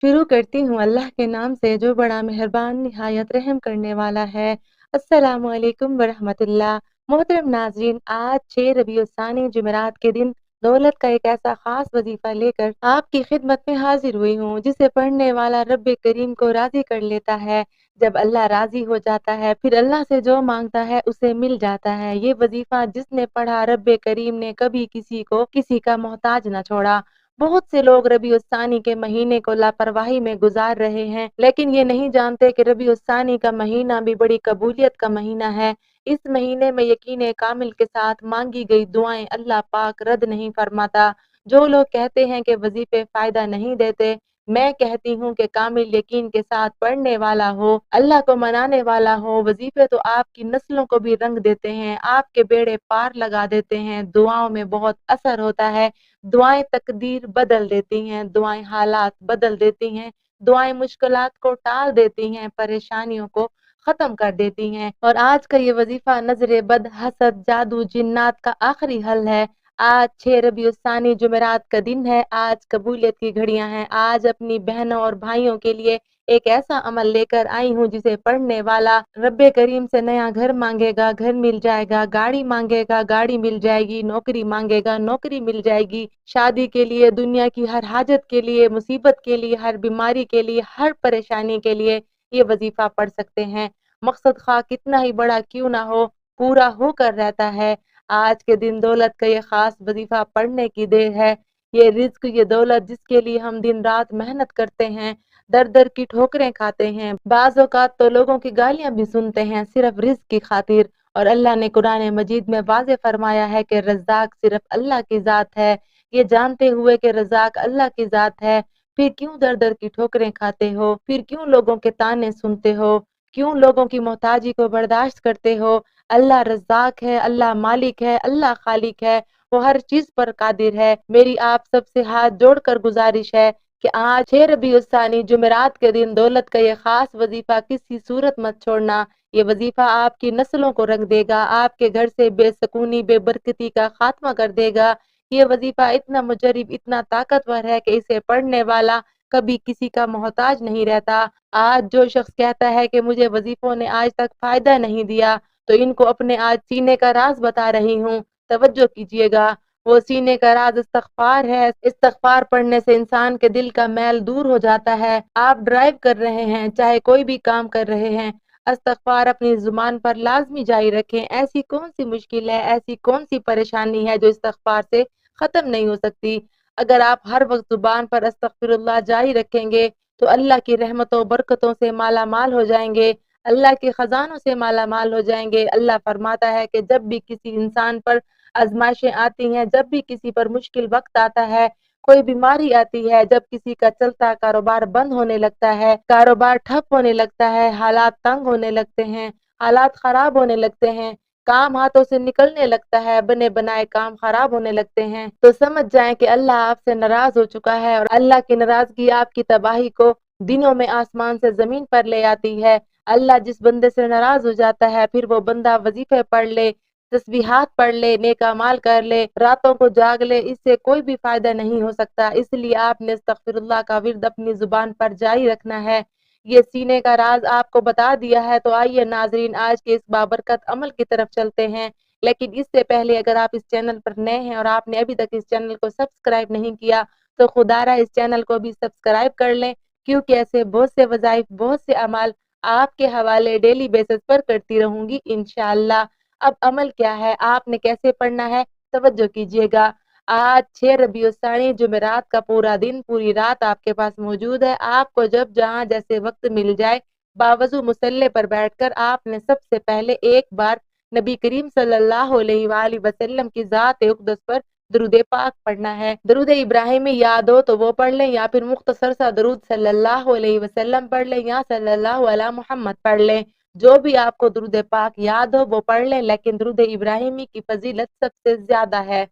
शुरू करती हूँ अल्लाह के नाम से जो बड़ा मेहरबान निहायत रहम करने वाला है। अस्सलामु अलैकुम वरहमतुल्लाह। मोहतरम नाज़रीन, आज 6 रबीउल सानी जुमेरात के दिन दौलत का एक ऐसा खास वजीफा लेकर आपकी खिदमत में हाजिर हुई हूँ जिसे पढ़ने वाला रब्बे करीम को राजी कर लेता है। जब अल्लाह राजी हो जाता है फिर अल्लाह से जो मांगता है उसे मिल जाता है। ये वजीफा जिसने पढ़ा रब्बे करीम ने कभी किसी को किसी का मोहताज न छोड़ा। बहुत से लोग रबी उस्तानी के महीने को लापरवाही में गुजार रहे हैं, लेकिन ये नहीं जानते कि रबी उस्तानी का महीना भी बड़ी कबूलियत का महीना है। इस महीने में यकीन कामिल के साथ मांगी गई दुआएं अल्लाह पाक रद्द नहीं फरमाता। जो लोग कहते हैं कि वजीफे फायदा नहीं देते, मैं कहती हूँ कि कामिल यकीन के साथ पढ़ने वाला हो, अल्लाह को मनाने वाला हो, वजीफे तो आपकी नस्लों को भी रंग देते हैं, आपके बेड़े पार लगा देते हैं। दुआओं में बहुत असर होता है। दुआएं तकदीर बदल देती हैं, दुआएं हालात बदल देती हैं, दुआएं मुश्किलात को टाल देती हैं, परेशानियों को खत्म कर देती हैं। और आज का ये वजीफा नजरे बद, हसद, जादू, जिन्नात का आखिरी हल है। आज 6 रबीउल सानी जुमेरात का दिन है। आज कबूलियत की घड़ियां हैं। आज अपनी बहनों और भाइयों के लिए एक ऐसा अमल लेकर आई हूँ जिसे पढ़ने वाला रब्बे करीम से नया घर मांगेगा, घर मिल जाएगा, गाड़ी मांगेगा, गाड़ी मिल जाएगी, नौकरी मांगेगा, नौकरी मिल जाएगी, शादी के लिए, दुनिया की हर हाजत के लिए, मुसीबत के लिए, हर बीमारी के लिए, हर परेशानी के लिए ये वजीफा पढ़ सकते हैं। मकसद खा कितना ही बड़ा क्यों ना हो, पूरा होकर रहता है। आज के दिन दौलत का ये खास वजीफा पढ़ने की देर है। ये रिज्क, ये दौलत जिसके लिए हम दिन रात मेहनत करते हैं, दर दर की ठोकरें खाते हैं, बाज़ औक़ात तो लोगों की गालियां भी सुनते हैं सिर्फ रिज्क की खातिर। और अल्लाह ने कुरान मजीद में वाज़े फरमाया है कि रज़्ज़ाक सिर्फ अल्लाह की ज़ात है। ये जानते हुए कि रज़्ज़ाक अल्लाह की ज़ात है, फिर क्यों दर दर की ठोकरें खाते हो, फिर क्यों लोगों के ताने सुनते हो, क्यों लोगों की मोहताजी को बर्दाश्त करते हो। अल्लाह रज़्ज़ाक है, अल्लाह मालिक है, अल्लाह खालिक है, वो हर चीज पर कादिर है। मेरी आप सबसे हाथ जोड़कर गुजारिश है कि आज 6 रबीउल सानी जुमेरात के दिन दौलत का ये खास वजीफा किसी सूरत मत छोड़ना। ये वजीफा आपकी नस्लों को रंग देगा, आपके घर से बेसकूनी बेबरकती का खात्मा कर देगा। ये वजीफा इतना मुजरिब, इतना ताकतवर है कि इसे पढ़ने वाला कभी किसी का मोहताज नहीं रहता। आज जो शख्स कहता है कि मुझे वजीफों ने आज तक फायदा नहीं दिया, तो इनको अपने आज सीने का राज बता रही हूँ। तवज्जो कीजिएगा, वो सीने का राज इस्तगफार है। इस्तगफार पढ़ने से इंसान के दिल का मैल दूर हो जाता है। आप ड्राइव कर रहे हैं, चाहे कोई भी काम कर रहे हैं, इस्तगफार अपनी जुबान पर लाजमी जारी रखें। ऐसी कौन सी मुश्किल है, ऐसी कौन सी परेशानी है जो इस्तगफार से खत्म नहीं हो सकती। अगर आप हर वक्त जुबान पर अस्तगफिरुल्लाह जारी रखेंगे तो अल्लाह की रहमतों बरकतों से माला माल हो जाएंगे, अल्लाह के खजानों से माला माल हो जाएंगे। अल्लाह फरमाता है कि जब भी किसी इंसान पर आजमाइशें आती हैं, जब भी किसी पर मुश्किल वक्त आता है, कोई बीमारी आती है, जब किसी का चलता कारोबार बंद होने लगता है, कारोबार ठप होने लगता है, हालात तंग होने लगते हैं, हालात खराब होने लगते हैं, काम हाथों से निकलने लगता है, बने बनाए काम खराब होने लगते हैं, तो समझ जाएं कि अल्लाह आपसे नाराज हो चुका है। और अल्लाह की नाराजगी आपकी तबाही को दिनों में आसमान से जमीन पर ले आती है। अल्लाह जिस बंदे से नाराज हो जाता है, फिर वो बंदा वजीफे पढ़ ले, तस्बीहात पढ़ ले, नेक अमाल कर ले, रातों को जाग ले, इससे कोई भी फायदा नहीं हो सकता। इसलिए आपने अस्तगफिरुल्लाह का विर्द अपनी जुबान पर जारी रखना है। ये सीने का राज आपको बता दिया है, तो आइए नाजरीन आज के इस बाबरकत अमल की तरफ चलते हैं। लेकिन इससे पहले अगर आप इस चैनल पर नए हैं और आपने अभी तक इस चैनल को सब्सक्राइब नहीं किया, तो खुदारा इस चैनल को भी सब्सक्राइब कर लें, क्योंकि ऐसे बहुत से वज़ाइफ, बहुत से अमाल आपके हवाले डेली बेसिस पर करती रहूंगी इंशाअल्लाह। अब अमल क्या है, आपने कैसे पढ़ना है, तवज्जो कीजिएगा। आज 6 रबीउल सानी जुमेरात का पूरा दिन, पूरी रात आपके पास मौजूद है। आपको जब जहां जैसे वक्त मिल जाए, बावजू मुसल्ले पर बैठकर आपने सबसे पहले एक बार नबी करीम सल्लल्लाहु अलैहि वसल्लम की जात उक़दस पर दरूद पाक पढ़ना है। दरूद इब्राहिमी याद हो तो वो पढ़ लें, या फिर मुख्तसर सा दरूद सल्लल्लाहु अलैहि वसल्लम पढ़ लें, या सल्लल्लाहु अला मुहम्मद पढ़ लें। जो भी आपको दुरूद पाक याद हो वो पढ़ लें, लेकिन दुरूद इब्राहिमी की फजीलत सबसे ज्यादा है।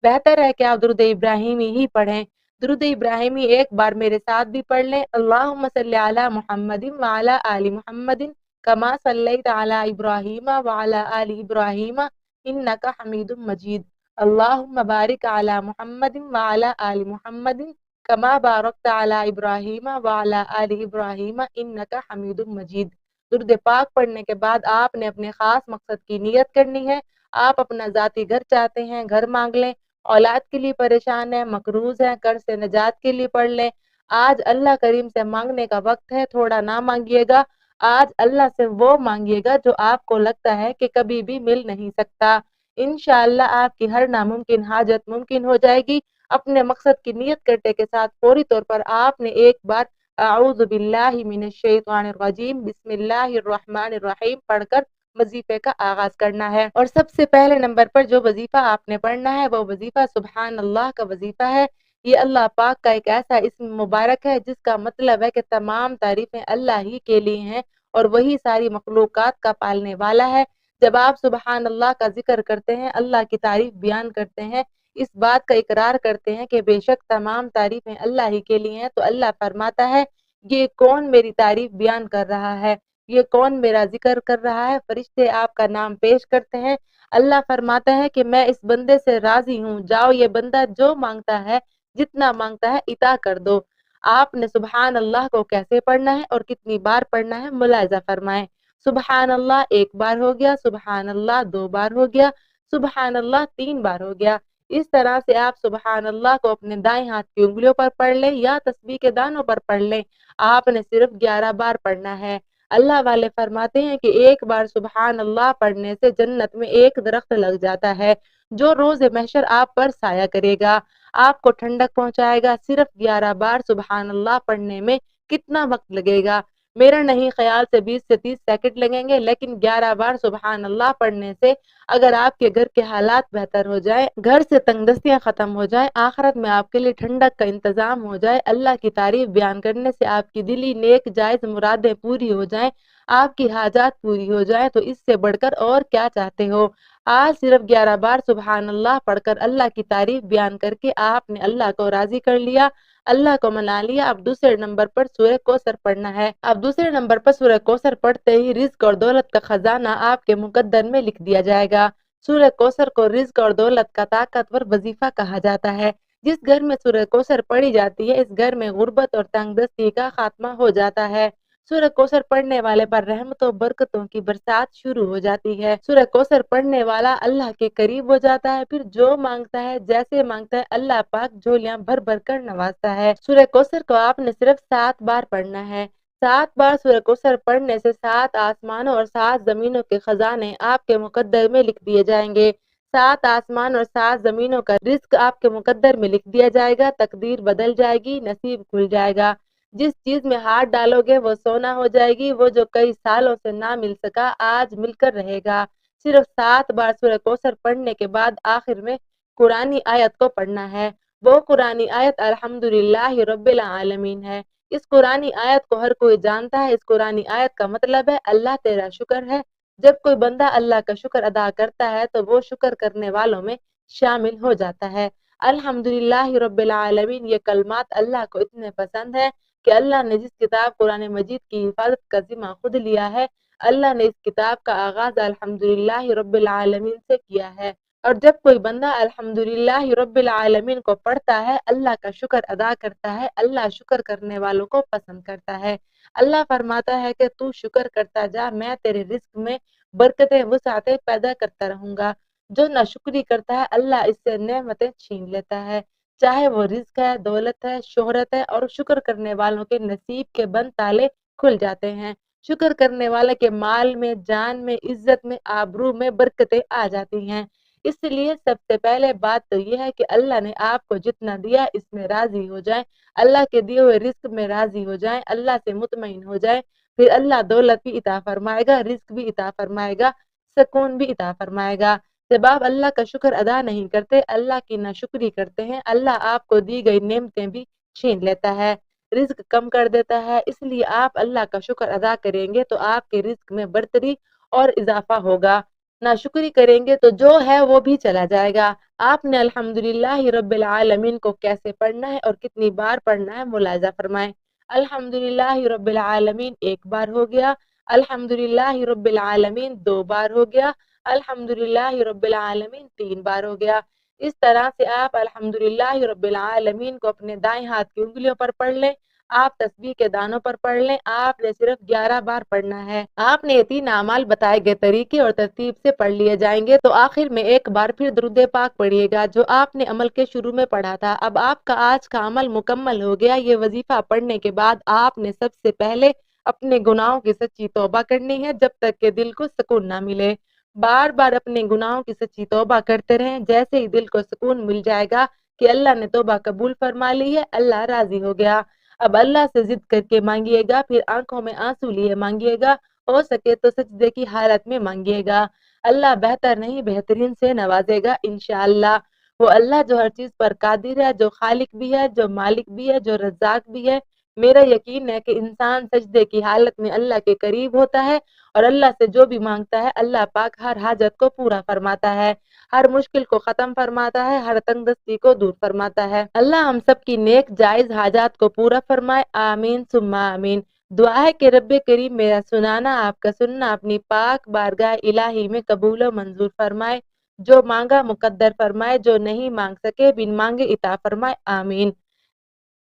बेहतर है कि आप दुरूद इब्राहिमी ही पढ़ें। दुरूद इब्राहिमी एक बार मेरे साथ भी पढ़ लें। अल्लाहुम्मा सल्ली अला मुहम्मदिन व अला आलि मुहम्मदिन कमा सल्लैत अला इब्राहीम व अला आलि इब्राहीम इन्नका हमीदुम मजीद। अल्लाहुम्मा बारिक अला मुहम्मदिन व अला आलि मुहम्मदिन कमा बारकत अला इब्राहीम व अला आलि इब्राहीम इन्नका हमीदुम मजीद। दुरूद पाक पढ़ने के बाद आपने अपने खास मकसद की नियत करनी है। आप अपना ज़ाती घर चाहते हैं, घर मांग लें। औलाद के लिए परेशान है, मकरूज है, कर्ज से निजात के लिए पढ़ लें। आज अल्लाह करीम से मांगने का वक्त है, थोड़ा ना मांगिएगा। आज अल्लाह से वो मांगिएगा जो आपको लगता है कि कभी भी मिल नहीं सकता। इंशाअल्लाह आपकी हर नामुमकिन हाजत मुमकिन हो जाएगी। अपने मकसद की नियत करने के साथ फौरी तौर पर आपने एक बार अऊज़ु बिल्लाहि मिनश शैतानिर रजीम बिस्मिल्लाहिर रहमानिर रहीम पढ़कर वजीफे का आगाज करना है। और सबसे पहले नंबर पर जो वजीफा आपने पढ़ना है वो वजीफा सुबहान अल्लाह का वजीफा है। ये अल्लाह पाक का एक ऐसा इस्म मुबारक है जिसका मतलब है कि तमाम तारीफें अल्लाह ही के लिए हैं और वही सारी मखलूकात का पालने वाला है। जब आप सुबहान अल्लाह का जिक्र करते हैं, अल्लाह की तारीफ बयान करते हैं, इस बात का इकरार करते हैं कि बेशक तमाम तारीफें अल्लाह ही के लिए हैं, तो अल्लाह फरमाता है ये कौन मेरी तारीफ बयान कर रहा है, ये कौन मेरा जिक्र कर रहा है। फरिश्ते आपका नाम पेश करते हैं। अल्लाह फरमाता है कि मैं इस बंदे से राजी हूँ, जाओ ये बंदा जो मांगता है, जितना मांगता है इता कर दो। आपने सुबहान अल्लाह को कैसे पढ़ना है और कितनी बार पढ़ना है मुलाहिजा फरमाएं। सुबहान अल्लाह एक बार हो गया, सुबहान अल्लाह दो बार हो गया, सुबहान अल्लाह तीन बार हो गया। इस तरह से आप सुबहान अल्लाह को अपने दाएं हाथ की उंगलियों पर पढ़ लें या तस्बीह के दानों पर पढ़ लें। आपने सिर्फ 11 बार पढ़ना है। अल्लाह वाले फरमाते हैं कि एक बार सुबहान अल्लाह पढ़ने से जन्नत में एक दरख्त लग जाता है जो रोज महशर आप पर साया करेगा, आपको ठंडक पहुंचाएगा। सिर्फ 11 बार सुबहान अल्लाह पढ़ने में कितना वक्त लगेगा? मेरा नहीं ख्याल से 20 से 30 सेकंड लगेंगे, लेकिन 11 बार सुबहान अल्लाह पढ़ने से अगर आपके घर के हालात बेहतर हो जाए, घर से तंगदस्तियां खत्म हो जाए, आखिरत में आपके लिए ठंडक का इंतजाम हो जाए, अल्लाह की तारीफ बयान करने से आपकी दिली नेक जायज मुरादें पूरी हो जाएं, आपकी हाजात पूरी हो जाए, तो इससे बढ़कर और क्या चाहते हो? आज सिर्फ 11 बार सुबहान अल्लाह पढ़कर अल्लाह की तारीफ बयान करके आपने अल्लाह को राजी कर लिया, अल्लाह को मना लिया। अब दूसरे नंबर पर सूरह कौसर पढ़ना है। अब दूसरे नंबर पर सूरह कौसर पढ़ते ही रिज्क और दौलत का खजाना आपके मुकद्दर में लिख दिया जाएगा। सूरह कौसर को रिज्क और दौलत का ताकतवर वजीफा कहा जाता है। जिस घर में सूरह कौसर पढ़ी जाती है, इस घर में गुर्बत और तंगदस्ती का खात्मा हो जाता है। सूरह कौसर पढ़ने वाले पर रहमतों बरकतों की बरसात शुरू हो जाती है। सूरह कौसर पढ़ने वाला अल्लाह के करीब हो जाता है। फिर जो मांगता है, जैसे मांगता है, अल्लाह पाक झोलियां भर भर कर नवाजता है। सूरह कौसर को आपने सिर्फ 7 बार पढ़ना है। 7 बार सूरह कौसर पढ़ने से 7 आसमानों और 7 जमीनों के खजाने आपके मुकद्दर में लिख दिए जाएंगे। 7 आसमान और 7 जमीनों का रिज्क आपके मुकद्दर में लिख दिया जाएगा। तकदीर बदल जाएगी, नसीब खुल जाएगा। जिस चीज में हाथ डालोगे वो सोना हो जाएगी। वो जो कई सालों से ना मिल सका, आज मिलकर रहेगा। सिर्फ 7 बार सूरह कौसर पढ़ने के बाद आखिर में कुरानी आयत को पढ़ना है। वो कुरानी आयत अल्हम्दुलिल्लाह रब्बिल आलमीन है। इस कुरानी आयत को हर कोई जानता है। इस कुरानी आयत का मतलब है अल्लाह तेरा शुक्र है। जब कोई बंदा अल्लाह का शुक्र अदा करता है तो वो शुक्र करने वालों में शामिल हो जाता है। अल्हम्दुलिल्लाह रब्बिल आलमीन ये कलमात अल्लाह को इतने पसंद है कि अल्लाह ने जिस किताब कुरान मजीद की हिफाजत का जिम्मा खुद लिया है, अल्लाह ने इस किताब का आगाज अल्हम्दुलिल्लाह रब्बिल आलमीन से किया है। और जब कोई बंदा अल्हम्दुलिल्लाह रब्बिल आलमीन को पढ़ता है, अल्लाह का शुक्र अदा करता है, अल्लाह शुक्र करने वालों को पसंद करता है। अल्लाह फरमाता है कि तू शुक्र करता जा, मैं तेरे रिज्क में बरकतें वुसाते पैदा करता रहूंगा। जो नाशुक्री करता है, अल्लाह इससे नेमतें छीन लेता है। चाहे वो रिज्क है, दौलत है, शोहरत है, और शुक्र करने वालों के नसीब के बंद ताले खुल जाते हैं। शुक्र करने वाले के माल में, जान में, इज्जत में, आबरू में बरकतें आ जाती हैं। इसलिए सबसे पहले बात तो यह है कि अल्लाह ने आपको जितना दिया इसमें राजी हो जाए, अल्लाह के दिए हुए रिस्क में राजी हो जाए, अल्लाह से मुतमईन हो जाए। फिर अल्लाह दौलत भी इता फरमाएगा, रिस्क भी इता फरमाएगा, सुकून भी इता फरमाएगा। जब आप अल्लाह का शुक्र अदा नहीं करते, अल्लाह की नाशुक्री करते हैं, अल्लाह आपको दी गई नेमतें भी छीन लेता है, रिज्क कम कर देता है। इसलिए आप अल्लाह का शुक्र अदा करेंगे तो आपके रिज्क में बढ़तरी और इजाफा होगा। नाशुक्री करेंगे तो जो है वो भी चला जाएगा। आपने अल्हम्दुलिल्लाह रब्बिल आलमीन को कैसे पढ़ना है और कितनी बार पढ़ना है मुलाहिजा फरमाएं। अल्हम्दुलिल्लाह रब्बिल आलमीन एक बार हो गया, अल्हम्दुलिल्लाह रब्बिल आलमीन दो बार हो गया, अल्हम्दुलिल्लाह रब्बिल आलमीन तीन बार हो गया। اس طرح سے آپ الحمدللہ رب العالمین کو اپنے دائیں ہاتھ کی انگلیوں پر پڑھ لیں۔ آپ تسبیح کے دانوں پر پڑھ لیں۔ آپ نے صرف 11 بار پڑھنا ہے۔ آپ نے 3 اعمال بتائے گئے طریقے اور ترتیب سے پڑھ لیے جائیں گے تو آخر میں ایک بار پھر درود پاک پڑھیے گا جو آپ نے عمل کے شروع میں پڑھا تھا۔ اب آپ کا آج کا عمل مکمل ہو گیا۔ یہ وظیفہ پڑھنے کے بعد آپ نے سب سے پہلے اپنے گناہوں کی سچی توبہ کرنی ہے جب تک کہ دل کو سکون نہ ملے۔ بار بار اپنے گناہوں کی سچی توبہ کرتے رہیں۔ جیسے ہی دل کو سکون مل جائے گا کہ اللہ نے توبہ قبول فرما لی ہے، اللہ راضی ہو گیا، اب اللہ سے ضد کر کے مانگیے گا، پھر آنکھوں میں آنسو لیے مانگیے گا، ہو سکے تو سجدے کی حالت میں مانگیے گا۔ اللہ بہتر نہیں بہترین سے نوازے گا انشاءاللہ۔ وہ اللہ جو ہر چیز پر قادر ہے، جو خالق بھی ہے، جو مالک بھی ہے، جو رزاق بھی ہے۔ میرا یقین ہے کہ انسان سجدے کی حالت میں اللہ کے قریب ہوتا ہے اور اللہ سے جو بھی مانگتا ہے اللہ پاک ہر حاجت کو پورا فرماتا ہے، ہر مشکل کو ختم فرماتا ہے، ہر تنگ دستی کو دور فرماتا ہے۔ اللہ ہم سب کی نیک جائز حاجات کو پورا فرمائے، آمین ثم آمین۔ دعا ہے کہ رب کریم میرا سنانا، آپ کا سننا اپنی پاک بارگاہ الہی میں قبول و منظور فرمائے، جو مانگا مقدر فرمائے، جو نہیں مانگ سکے بن مانگے عطا فرمائے، آمین۔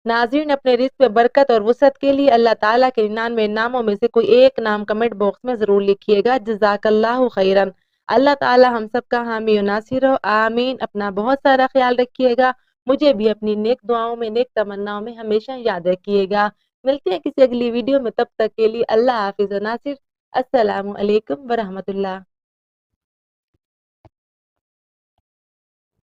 ناظرین، اپنے رزق میں برکت اور وسعت کے لیے اللہ تعالیٰ کے 99 ناموں میں سے کوئی ایک نام کمنٹ باکس میں ضرور لکھیے گا۔ جزاک اللہ خیرن۔ اللہ تعالیٰ ہم سب کا حامی و ناصر ہو، آمین۔ اپنا بہت سارا خیال رکھیے گا، مجھے بھی اپنی نیک دعاؤں میں، نیک تمناؤں میں ہمیشہ یاد رکھیے گا۔ ملتے ہیں کسی اگلی ویڈیو میں، تب تک کے لیے اللہ حافظ و ناصر۔ السلام علیکم ورحمۃ اللہ۔